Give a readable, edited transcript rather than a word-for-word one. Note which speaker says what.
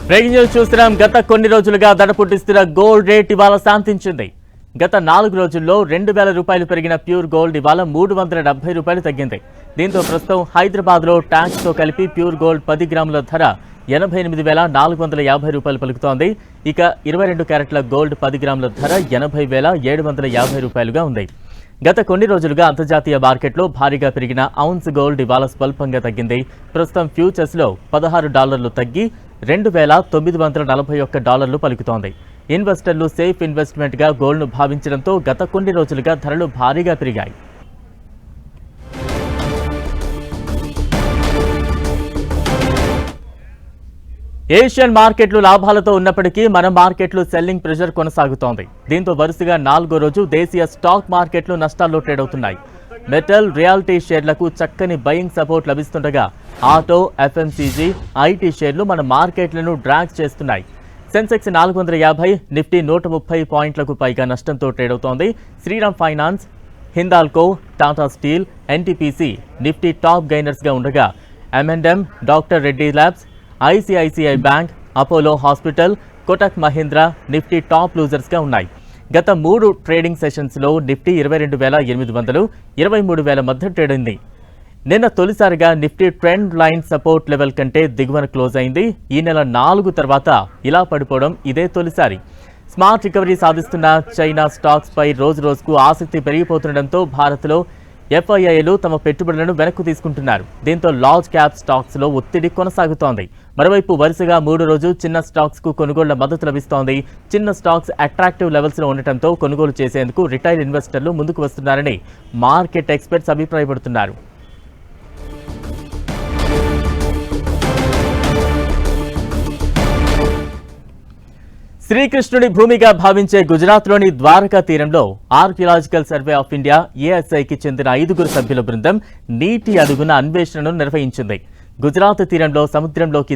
Speaker 1: Breaking news చూస్తున్నాం. గత కొన్ని రోజులుగా దడ పుట్టిస్తున్న గోల్డ్ రేట్ ఇవాళ శాంతించింది. గత 4 రోజుల్లో 2,000 రూపాయలు పెరిగిన ప్యూర్ గోల్డ్ ఇవాళ 370 రూపాయలు తగ్గింది. దీంతో ప్రస్తుతం హైదరాబాద్ లో ట్యాక్స్ తో కలిపి ప్యూర్ గోల్డ్ 10 గ్రాముల ధర 88,450 రూపాయలు పలుకుతోంది. ఇక 22 క్యారెట్ల గోల్డ్ 10 గ్రాముల ధర 80,750 రూపాయలుగా ఉంది. గత కొన్ని రోజులుగా అంతర్జాతీయ మార్కెట్లో భారీగా పెరిగిన ఔన్స్ గోల్డ్ ఇవాళ స్వల్పంగా తగ్గింది. ప్రస్తుతం ఫ్యూచర్స్ లో $16 తగ్గి $2,941 పలుకుతోంది. ఇన్వెస్టర్లు సేఫ్ ఇన్వెస్ట్మెంట్ గా గోల్డ్ ను భావించడంతో గత కొన్ని రోజులుగా ధరలు భారీగా పెరిగాయి. ఏషియన్ మార్కెట్లు లాభాలతో ఉన్నప్పటికీ మన మార్కెట్లు సెల్లింగ్ ప్రెషర్ కొనసాగుతోంది. దీంతో వరుసగా 4వ రోజు దేశీయ స్టాక్ మార్కెట్లు నష్టాల్లో ట్రేడ్ అవుతున్నాయి. మెటల్, రియాలిటీ షేర్లకు చక్కని బయింగ్ సపోర్ట్ లభిస్తుండగా ఆటో, ఎఫ్ఎంసీజీ, ఐటీ షేర్లు మన మార్కెట్లను డ్రాగ్ చేస్తున్నాయి. సెన్సెక్స్ 450, నిఫ్టీ 130 పాయింట్లకు పైగా నష్టంతో ట్రేడ్ అవుతోంది. Shriram finance, Hindalco, Tata steel, NTPC Nifty top gainers గా ఉండగా M&M, doctor Reddy labs, ICICI bank, Apollo hospital, Kotak Mahindra Nifty top losers గా ఉన్నాయి. గత 3 ట్రేడింగ్ సెషన్స్ లో నిఫ్టీ 22,800, 23,000 మధ్య ట్రేడ్ అయింది. నిన్న తొలిసారిగా Nifty trend line support level కంటే దిగువన క్లోజ్ అయింది. ఈ నెల 4 తర్వాత ఇలా పడిపోవడం ఇదే తొలిసారి. స్మార్ట్ రికవరీ సాధిస్తున్న చైనా స్టాక్స్ పై రోజు రోజుకు ఆసక్తి పెరిగిపోతుండటంతో భారత్లో ఎఫ్ఐఐలు తమ పెట్టుబడులను వెనక్కు తీసుకుంటున్నారు. దీంతో లార్జ్ క్యాప్ స్టాక్స్ లో ఒత్తిడి కొనసాగుతోంది. మరోవైపు వరుసగా 3 రోజు చిన్న స్టాక్స్ కు కొనుగోళ్ల మద్దతు లభిస్తోంది. చిన్న స్టాక్స్ అట్రాక్టివ్ లెవెల్స్ లో ఉండటంతో కొనుగోలు చేసేందుకు రిటైల్ ఇన్వెస్టర్లు ముందుకు వస్తున్నారని మార్కెట్ ఎక్స్పర్ట్స్ అభిప్రాయపడుతున్నారు. శ్రీకృష్ణుడి భూమిగా భావించే గుజరాత్లోని ద్వారకా తీరంలో ఆర్కియలాజికల్ సర్వే ఆఫ్ ఇండియా ఏఎస్ఐకి చెందిన 5 సభ్యుల బృందం నీటి అడుగున అన్వేషణను నిర్వహించింది. గుజరాత్ తీరంలో సముద్రంలోకి